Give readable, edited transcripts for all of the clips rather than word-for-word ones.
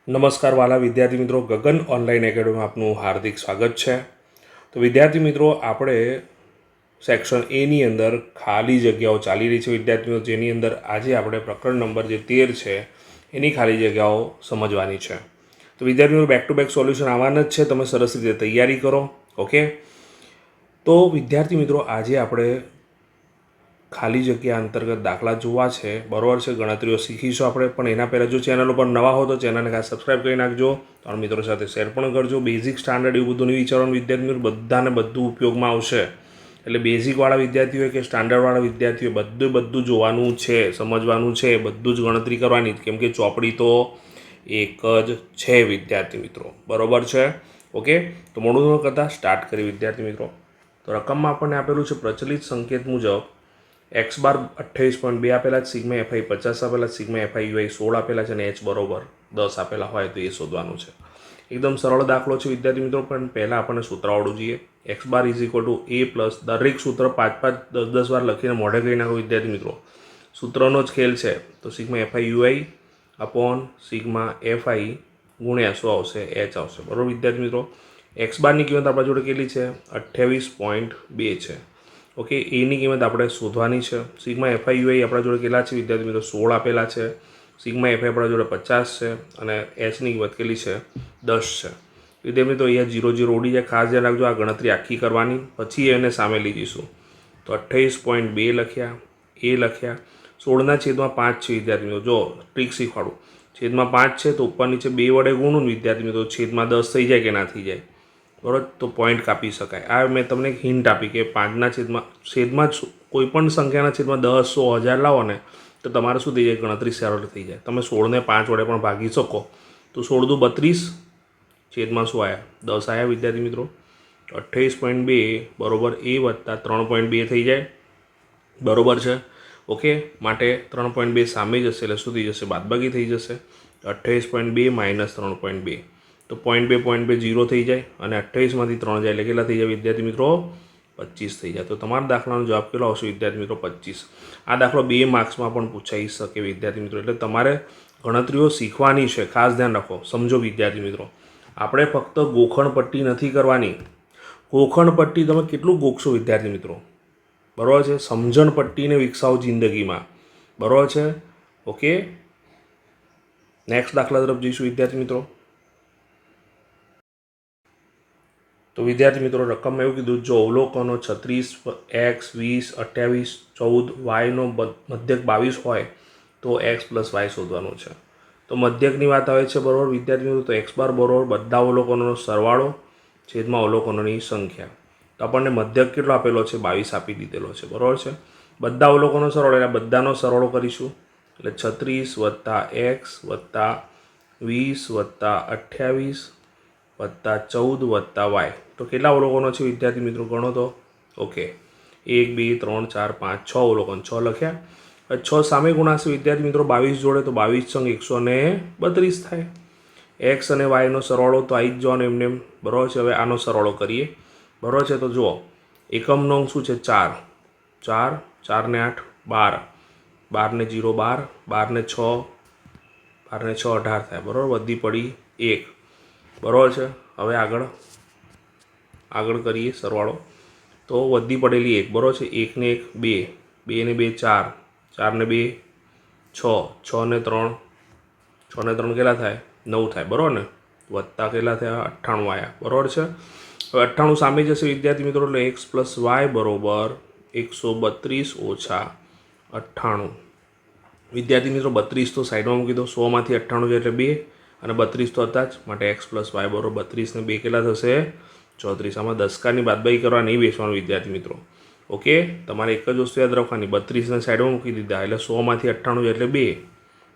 નમસ્કાર વાલા વિદ્યાર્થી મિત્રો, ગગન ઓનલાઈન એકેડમીમાં આપનું હાર્દિક સ્વાગત છે। તો વિદ્યાર્થી મિત્રો, આપણે સેક્શન એની અંદર ખાલી જગ્યાઓ ચાલી રહી છે વિદ્યાર્થી મિત્રો, જેની અંદર આજે આપણે પ્રકરણ નંબર જે 13 છે એની ખાલી જગ્યાઓ સમજવાની છે। તો વિદ્યાર્થી મિત્રો, બેક ટુ બેક સોલ્યુશન આવવાના જ છે, તમે સરસ રીતે તૈયારી કરો। ઓકે, તો વિદ્યાર્થી મિત્રો, આજે આપણે ખાલી જગ્યા અંતર્ગત દાખલા જોવા છે, બરાબર છે। ગણતરીઓ શીખીશું આપણે, પણ એના પહેલાં જો ચેનલ ઉપર નવા હો તો ચેનલને ખાસ સબસ્ક્રાઈબ કરી નાખજો, તમારા મિત્રો સાથે શેર પણ કરજો। બેઝિક સ્ટાન્ડર્ડ એવું બધું નહીં વિચારવાનું વિદ્યાર્થી મિત્રો, બધાને બધું ઉપયોગમાં આવશે। એટલે બેઝિકવાળા વિદ્યાર્થીઓ કે સ્ટાન્ડર્ડવાળા વિદ્યાર્થીઓ બધું જોવાનું છે, સમજવાનું છે, બધું જ ગણતરી કરવાની, કેમ કે ચોપડી તો એક જ છે વિદ્યાર્થી મિત્રો, બરાબર છે। ઓકે, તો મોડું ન કરતાં સ્ટાર્ટ કરી વિદ્યાર્થી મિત્રો। તો રકમમાં આપણને આપેલું છે પ્રચલિત સંકેત મુજબ x બાર 28.2 આપેલા છે, સિગ્મા એફઆઈ 50 આપેલા છે, સિગ્મા એફઆઈ યુઆઈ 16 આપેલા છે અને h બરોબર 10 આપેલા હોય તો એ શોધવાનું છે। એકદમ સરળ દાખલો છે વિદ્યાર્થી મિત્રો, પણ પહેલાં આપણને સૂત્ર આવડવું જોઈએ। x bar is equal to a plus, દરેક સૂત્ર 5-5, 10-10 વાર લખીને મોઢે કહી નાખો વિદ્યાર્થી મિત્રો, સૂત્રનો જ ખેલ છે। તો sigma FI UI upon sigma FI ગુણ્યા શું આવશે, h આવશે, બરાબર વિદ્યાર્થી મિત્રો। x બારની કિંમત આપણા જોડે કેટલી છે, 28.2 છે। ઓકે, એની કિંમત આપણે શોધવાની છે। સિગ્મા એફઆઈ યુઆઈ આપણા જોડે કેટલા છે વિદ્યાર્થી મિત્રો, 16 આપેલા છે। સિગ્મા એફઆઈ આપણા જોડે 50 છે અને એચની કિંમત કેટલી છે, 10 છે વિદ્યાર્થી મિત્રો। અહીંયા 0 0 ઉડી જાય, ખાસ ધ્યાન રાખજો, આ ગણતરી આખી કરવાની, પછી એને સામે લઈ જઈશું। તો 28.2 લખ્યા, એ લખ્યા, 16ના છેદમાં 5 છે વિદ્યાર્થી મિત્રો, જો ટ્રીક શીખવાડું, છેદમાં 5 છે તો ઉપર નીચે 2 વડે ગુણું વિદ્યાર્થી મિત્રો, છેદમાં 10 થઈ જાય કે ના થઈ જાય, બરાબર, તો પોઈન્ટ કાપી શકાય। આ મેં તમને એક હિન્ટ આપી કે 5ના છેદમાં કોઈ પણ સંખ્યાના છેદમાં 10, 100, 1000 લાવો ને તો તમારે શું થઈ જાય, ગણતરી સરળ થઈ જાય। તમે 16ને 5 વડે પણ ભાગી શકો, તો 16 દુ 32, છેદમાં શું આવ્યા, 10 આવ્યા વિદ્યાર્થી મિત્રો। 28.2 બરોબર એ વત્તા 3.2 થઈ જાય, બરોબર છે। ઓકે, માટે 3.2 સામે જશે એટલે શું થઈ જશે, બાદબાકી થઈ જશે। 28.2 માઇનસ 3.2 તો 0.2 0 થઈ જાય અને 28માંથી 3 જાય એટલે કેટલા થઈ જાય વિદ્યાર્થી મિત્રો, 25 થઈ જાય। તો તમારા દાખલાનો જવાબ કેટલો આવશે વિદ્યાર્થી મિત્રો, 25। આ દાખલો 2 માર્ક્સમાં પણ પૂછાઈ શકે વિદ્યાર્થી મિત્રો, એટલે તમારે ગણતરીઓ શીખવાની છે, ખાસ ધ્યાન રાખો, સમજો વિદ્યાર્થી મિત્રો। આપણે ફક્ત ગોખણ પટ્ટી નથી કરવાની, ગોખણ પટ્ટી તમે કેટલું ગોખશો વિદ્યાર્થી મિત્રો, બરાબર છે, સમજણ પટ્ટીને વિકસાવો જિંદગીમાં, બરાબર છે। ઓકે, નેક્સ્ટ દાખલા તરફ જઈશું વિદ્યાર્થી મિત્રો। તો વિદ્યાર્થી મિત્રો, રકમમાં એવું કીધું, જો અવલોકનો 36, x 20, 28, 14, વાયનો મધ્યક 22 હોય તો x પ્લસ વાય શોધવાનું છે। તો મધ્યકની વાત આવે છે, બરાબર વિદ્યાર્થી મિત્રો, તો x બાર બરાબર બધા અવલોકનોનો સરવાળો છેદમાં અવલોકનોની સંખ્યા। તો આપણને મધ્યક કેટલો આપેલો છે, 22 આપી દીધેલો છે, બરાબર છે। બધા અવલોકનો સરવાળો એટલે બધાનો સરવાળો કરીશું, એટલે 36 વત્તા x વત્તા 20 વત્તા 28 વત્તા 14 વત્તા વાય, તો કેટલા અવલોકનો છે વિદ્યાર્થી મિત્રો, ગણો તો। ઓકે, 1 2 3 4 5 6 અવલોકન, 6 લખ્યા। 6 સામે ગુણાશે વિદ્યાર્થી મિત્રો 22 જોડે, તો 22 × 132 થાય। એક્સ અને વાયનો સરવાળો તો આવી જ જવાનો એમને એમ, બરાબર છે। હવે આનો સરવાળો કરીએ, બરાબર છે। તો જુઓ, એકમનો અંક શું છે, 4, 4, 4 ને 8 12, 12 ને 0 12, 12 ને 6, 12 ને 6 18 થાય, બરાબર, વધી પડી 1, બરાબર છે। હવે આગળ કરીએ સરવાળો, તો વધી પડેલી 1, બરાબર છે, 1 ને 1 2, 2 ને 2 4, 4 ને 2 6, 6 ને 3, 6 ને 3 કેટલા થાય, 9 થાય, બરાબર ને, વત્તા કેટલા થયા, 98 આવ્યા, બરાબર છે। હવે 98 સામે જશે વિદ્યાર્થી મિત્રો, એટલે x પ્લસ વાય બરાબર 132 ઓછા 98 વિદ્યાર્થી મિત્રો। 32 તો સાઈડમાં મૂકી દો, 100માંથી 98 જાય એટલે 2 અને 32 તો હતા જ, માટે x પ્લસ વાય બરાબર 32 ને 2 કેટલા થશે, 34। આમાં દસકાની બાદબાકી કરવા નહીં બેસવાનું વિદ્યાર્થી મિત્રો। ઓકે, તમારે એક જ વસ્તુ યાદ રાખવાની, 32ને સાઈડમાં મૂકી દીધા એટલે 100માંથી 98 જાય એટલે 2,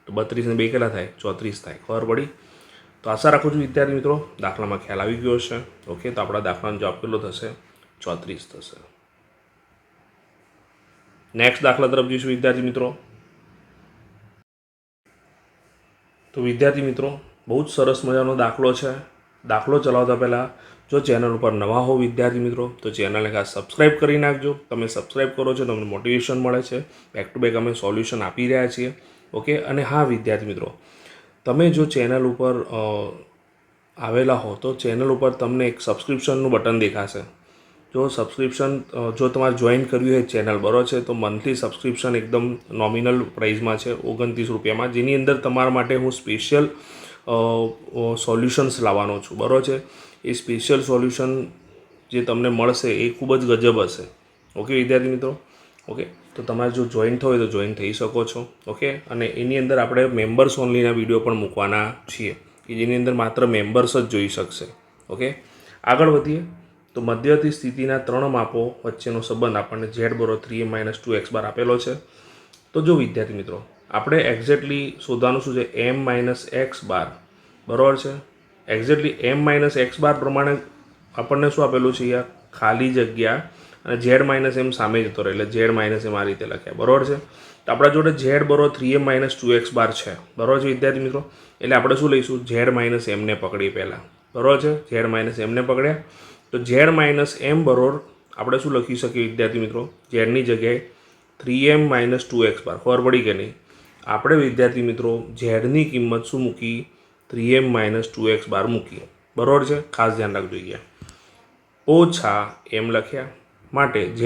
તો 32 ને 2 કેટલા થાય, 34 થાય, ખબર પડી। તો આશા રાખું છું વિદ્યાર્થી મિત્રો દાખલામાં ખ્યાલ આવી ગયો હશે। ઓકે, તો આપણા દાખલાનો જવાબ કેટલો થશે, 34 થશે। નેક્સ્ટ દાખલા તરફ જઈશું વિદ્યાર્થી મિત્રો। તો વિદ્યાર્થી મિત્રો, બહુ જ સરસ મજાનો દાખલો છે। દાખલો ચલાવતા પહેલાં જો ચેનલ ઉપર નવા હો વિદ્યાર્થી મિત્રો, તો ચેનલને ખાસ સબસ્ક્રાઈબ કરી નાખજો। તમે સબસ્ક્રાઈબ કરો છો તમને મોટિવેશન મળે છે, બેક ટુ બેક અમે સોલ્યુશન આપી રહ્યા છીએ। ઓકે, અને હા વિદ્યાર્થી મિત્રો, તમે જો ચેનલ ઉપર આવેલા હો તો ચેનલ ઉપર તમને એક સબસ્ક્રિપ્શનનું બટન દેખાશે. જો સબસ્ક્રિપ્શન જો તમારે જોઈન કરવી હોય ચેનલ બરાબર છે તો મંથલી સબસ્ક્રિપ્શન એકદમ નોમિનલ પ્રાઇસમાં છે 29 રૂપિયામાં, જેની અંદર તમારા માટે હું સ્પેશિયલ સોલ્યુશન્સ લાવવાનો છું બરાબર છે. એ સ્પેશિયલ સોલ્યુશન જે તમને મળશે એ ખૂબ જ ગજબ હશે. ઓકે વિદ્યાર્થી મિત્રો, ઓકે તો તમારે જો જોઈન થવું હોય તો જોઈન થઈ શકો છો. ઓકે, અને એની અંદર આપણે મેમ્બર્સ ઓનલીના વિડીયો પણ મૂકવાના છીએ કે જેની અંદર માત્ર મેમ્બર્સ જ જોઈ શકશે. ઓકે, આગળ વધીએ તો મધ્યવર્તી સ્થિતિના 3 માપો વચ્ચેનો સંબંધ આપણને z = 3m - 2x આપેલો છે. તો જો વિદ્યાર્થી મિત્રો આપણે એક્ઝેક્ટલી શોધવાનું શું છે, m - x બાર બરાબર છે. એક્ઝેક્ટલી m - x બાર પ્રમાણે આપણને શું આપેલું છે અહીંયા, ખાલી જગ્યા અને z - m સામે જતો રહે એટલે z - m આ રીતે લખ્યા બરાબર છે. તો આપણા જોડે z = 3m - 2x બાર છે બરાબર છે વિદ્યાર્થી મિત્રો. એટલે આપણે શું લઈશું, z - m ને પકડી પહેલાં બરાબર છે. z - m ને પકડ્યા તો z - m બરોબર આપણે શું લખી શકીએ વિદ્યાર્થી મિત્રો, ઝેડની જગ્યાએ 3m - 2x બાર. ખબર પડી કે નહીં? આપણે વિદ્યાર્થી મિત્રો ઝેડની કિંમત શું મૂકી, 3m - 2x બાર મૂકી બરાબર છે. ખાસ ધ્યાન રાખજો અહીંયા ઓછા m લખ્યા માટે z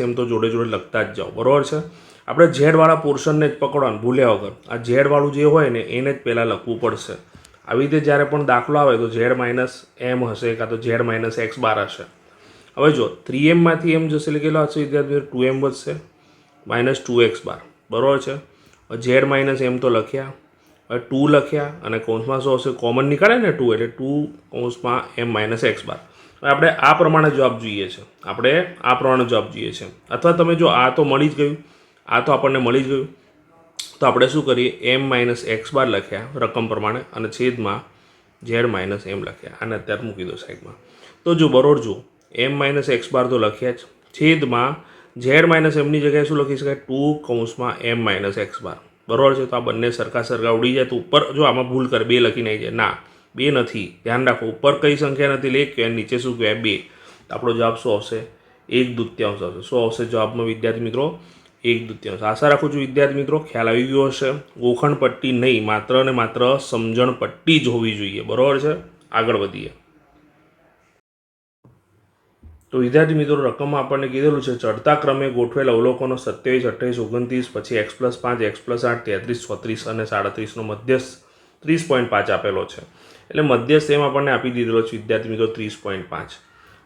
- m તો જોડે જોડે લખતા જ જાઓ બરાબર છે. આપણે ઝેડવાળા પોર્શનને જ પકડવાનું ભૂલ્યા વગર. આ ઝેડવાળું જે હોય ને એને જ પહેલાં લખવું પડશે. આવી રીતે જ્યારે પણ દાખલો આવે તો z - m હશે કાં તો z - x બાર હશે. હવે જો 3m માંથી m જશે એટલે કેટલા હશે વિદ્યાર્થીઓ, 2m વધશે -2x બાર બરાબર છે. z - m તો લખ્યા, હવે 2 લખ્યા અને કૌંસમાં શું હશે, કોમન નીકળે ને 2 એટલે 2 કૌંસમાં m - x બાર. હવે આપણે આ પ્રમાણે જવાબ જોઈએ છે, આપણે આ પ્રમાણે જવાબ જોઈએ છે. અથવા તમે જો આ તો મળી જ ગયું, આ તો આપણને મળી જ ગયું, તો આપણે શું કરીએ, m - x બાર લખ્યા રકમ પ્રમાણે અને છેદમાં z - m લખ્યા. આને અત્યારે મૂકી દો સાઈડમાં. તો જો બરોબર જો m - x બાર તો લખ્યા જ, છેદમાં z - mની જગ્યાએ શું લખી શકાય, 2 કૌંસમાં m - x બાર બરાબર છે. તો આ બંને સરખા ઉડી જાય તો ઉપર જો આમાં ભૂલ કરે 2 લખીને આવી જાય, ના 2 નથી, ધ્યાન રાખો ઉપર કઈ સંખ્યા નથી એટલે 1 કહેવાય, નીચે શું કહેવાય 2. તો આપણો જવાબ શું આવશે, 1/2 આવશે. શું આવશે જવાબમાં વિદ્યાર્થી મિત્રો, 1/2. આશા રાખું છું વિદ્યાર્થી મિત્રો ખ્યાલ આવી ગયો હશે. ગોખણ પટ્ટી નહીં, માત્ર ને માત્ર સમજણ પટ્ટી જ હોવી જોઈએ બરાબર છે. આગળ વધીએ તો વિદ્યાર્થી મિત્રો રકમમાં આપણને કીધેલું છે ચડતા ક્રમે ગોઠવેલ અવલોકનો 27, 28, 29, પછી x+5, x+8, 33, 36 અને 37નો મધ્યસ્થ 30.5 આપેલો છે. એટલે મધ્યસ્થ એમ આપણને આપી દીધેલો છે વિદ્યાર્થી મિત્રો 30.5.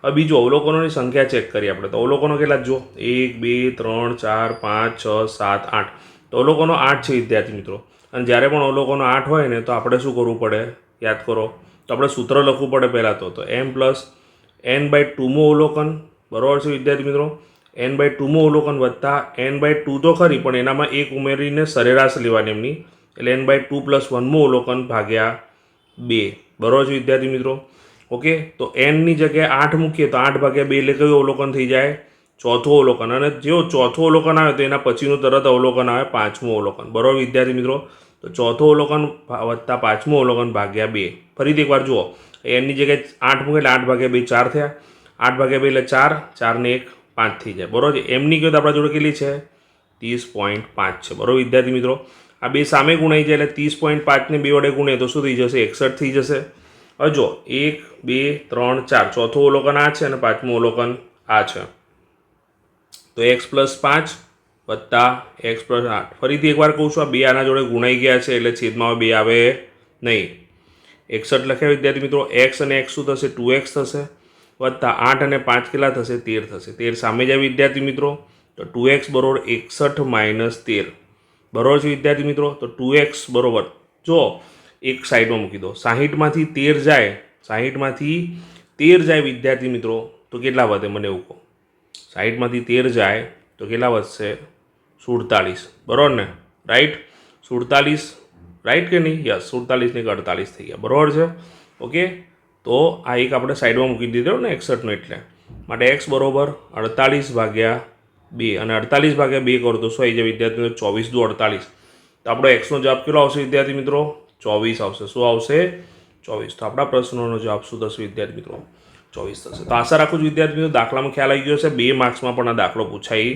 હવે બીજું અવલોકનોની સંખ્યા ચેક કરીએ આપણે. તો અવલોકનો કેટલા જો 1, 2, 3, 4, 5, 6, 7, 8. તો અવલોકનો 8 છે વિદ્યાર્થી મિત્રો. અને જ્યારે પણ અવલોકનો 8 હોય ને તો આપણે શું કરવું પડે, યાદ કરો, તો આપણે સૂત્ર લખવું પડે પહેલાં તો m+n/2 અવલોકન બરાબર છે વિદ્યાર્થી મિત્રો. n/2 અવલોકન વત્તા n/2 તો ખરી પણ એનામાં એક ઉમેરીને સરેરાશ લેવાની એમની, એટલે n/2 + 1 અવલોકન ભાગ્યા 2 બરાબર છે વિદ્યાર્થી મિત્રો. ઓકે, તો nની જગ્યાએ 8 મૂકીએ તો 8/2 એટલે કયું અવલોકન થઈ જાય, ચોથું અવલોકન. અને જો ચોથું અવલોકન આવે તો એના પછીનું તરત અવલોકન આવે 5મું અવલોકન બરાબર વિદ્યાર્થી મિત્રો. તો ચોથું અવલોકન વત્તા 5મું અવલોકન ભાગ્યા 2. ફરીથી એકવાર જુઓ, એની જગ્યાએ 8 મૂકે એટલે 8/2 4 થયા, 8/2 એટલે 4, 4 ને 1 5 થઈ જાય બરાબર છે. એમની કહ્યું તો આપણા જોડે કેટલી છે, 30.5 છે બરાબર વિદ્યાર્થી મિત્રો. આ બે સામે ગુણાઈ જાય એટલે 30.5 ને 2 વડે ગુણીએ તો શું થઈ જશે, 61 થઈ જશે. હવે જો 1, 2, 3, 4 ચોથું અવલોકન આ છે અને 5મું અવલોકન આ છે. તો x+5 વત્તા x+8. ફરીથી એકવાર કહું છું, આ બે આના જોડે ગુણાઈ ગયા છે એટલે છેદમાં 2 આવે નહીં. 61 લખ્યા વિદ્યાર્થી મિત્રો. x અને x શું થશે, 2x થશે વત્તા 8 અને 5 કેટલા થશે, 13 થશે. 13 સામે જાય વિદ્યાર્થી મિત્રો. તો 2x બરોબર 61 - 13 બરોબર છે વિદ્યાર્થી મિત્રો. તો 2x બરોબર જો એક સાઈડમાં મૂકી દો, 60માંથી 13 જાય, 60માંથી 13 જાય વિદ્યાર્થી મિત્રો તો કેટલા વધે મને એવું કહો, 60માંથી 13 જાય તો કેટલા વધશે, 47 બરાબર ને, રાઈટ. 47 રાઈટ કે નહીં, યસ 47 ને 48 થઈ ગયા બરાબર છે. ઓકે, તો આ એક આપણે સાઈડમાં મૂકી દીધો ને 61નો, એટલે માટે x બરોબર 48/2 અને 48/2 કરો તો શું આવી જાય વિદ્યાર્થી મિત્રો, 24 દુ 48. તો આપણો xનો જવાબ કેટલો આવશે વિદ્યાર્થી મિત્રો, 24 આવશે. શું આવશે, 24. તો આપણા પ્રશ્નોનો જવાબ શું થશે વિદ્યાર્થી મિત્રો, 24 થશે. તો આશા રાખું છું વિદ્યાર્થી મિત્રો દાખલામાં ખ્યાલ આવી ગયો છે. 2 માર્ક્સમાં પણ આ દાખલો પૂછાઈ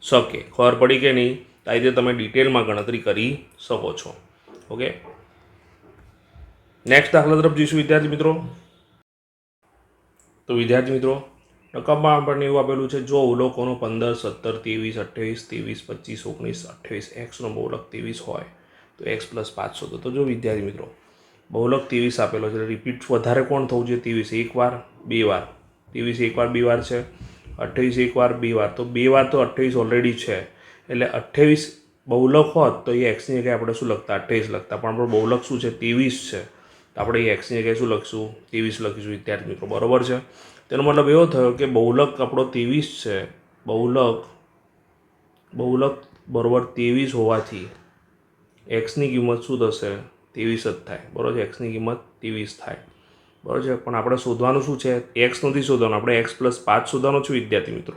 શકે. ખબર પડી કે નહીં, આ રીતે તમે ડિટેલમાં ગણતરી કરી શકો છો. ઓકે. નેક્સ્ટ દાખલા તરફ જઈશું વિદ્યાર્થી મિત્રો. તો વિદ્યાર્થી મિત્રો રકમમાં આપણને એવું આપેલું છે, જો અવલોકનો 15, 17, 23, 28, 23, 25, 19, 28 એક્સનો બહુલક 23 હોય તો x + 5 શોધો. તો જો વિદ્યાર્થી મિત્રો બહુલક 23 આપેલો છે, રિપીટ વધારે કોણ થવું જોઈએ? 23 એકવાર, બે વાર. 23 એકવાર, બે વાર છે. 28 એકવાર, બે વાર. તો બે વાર તો 28 ઓલરેડી છે, એટલે 28 બહુલક હોત તો એ એક્સની જગ્યાએ આપણે શું લખતા? 28 લખતા. પણ આપણો બહુલક શું છે? 23 છે. તો આપણે એ એક્સની જગ્યાએ શું લખશું? 23 લખીશું વિદ્યાર્થી મિત્રો. બરાબર છે. તેનો મતલબ એવો થયો કે બહુલક આપણો 23 છે. બહુલક બરાબર 23 હોવાથી એક્સની કિંમત શું થશે? 23 જ થાય. બરાબર છે. એક્સની કિંમત 23 થાય. બરાબર છે. પણ આપણે શોધવાનું શું છે? એક્સ નથી શોધવાનું, આપણે x + 5 શોધવાનો છે વિદ્યાર્થી મિત્રો.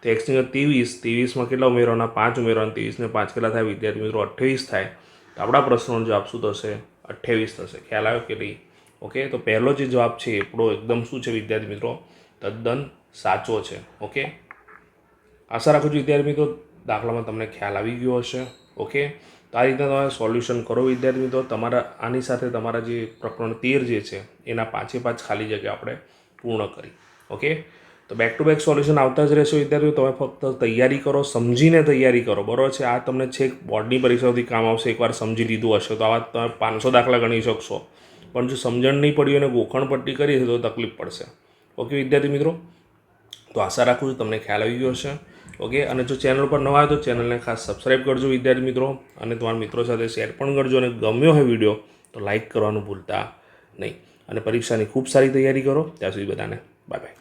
તો એક્સની કિંમત 23, 23માં કેટલા ઉમેરવાના? 5 ઉમેરવાના. 23 ને 5 કેટલા થાય વિદ્યાર્થી મિત્રો? 28 થાય. તો આપણા પ્રશ્નનો જવાબ શું થશે? 28 થશે. ખ્યાલ આવ્યો કે નહીં? ઓકે, તો પહેલો જે જવાબ છે આપણો એકદમ શું છે વિદ્યાર્થી મિત્રો? તદ્દન સાચો છે. ઓકે, આશા રાખું છું વિદ્યાર્થી મિત્રો દાખલામાં તમને ખ્યાલ આવી ગયો હશે. ઓકે, તો આ રીતના તમે સોલ્યુશન કરો વિદ્યાર્થી મિત્રો. તમારા આની સાથે તમારા જે પ્રકરણ 13 જે છે એના 5 ખાલી જગ્યા આપણે પૂર્ણ કરી. ઓકે, તો બેક ટુ બેક સોલ્યુશન આવતા જ રહેશે વિદ્યાર્થીઓ. તમે ફક્ત તૈયારી કરો, સમજીને તૈયારી કરો. બરાબર છે. આ તમને છેક બોર્ડની પરીક્ષાઓથી કામ આવશે. એકવાર સમજી લીધું હશે તો આવા તમે 500 દાખલા ગણી શકશો. પણ જો સમજણ નહીં પડી અને ગોખણ પટ્ટી કરી હશે તો તકલીફ પડશે. ઓકે વિદ્યાર્થી મિત્રો, તો આશા રાખું છું તમને ખ્યાલ આવી ગયો હશે. ઓકે, અને જો ચેનલ પર નવા આવે તો ચેનલને ખાસ સબસ્ક્રાઈબ કરજો વિદ્યાર્થી મિત્રો, અને તમારા મિત્રો સાથે શેર પણ કરજો. અને ગમ્યો હોય વિડીયો તો લાઈક કરવાનું ભૂલતા નહીં. અને પરીક્ષાની ખૂબ સારી તૈયારી કરો. ત્યાં સુધી બધાને બાય બાય.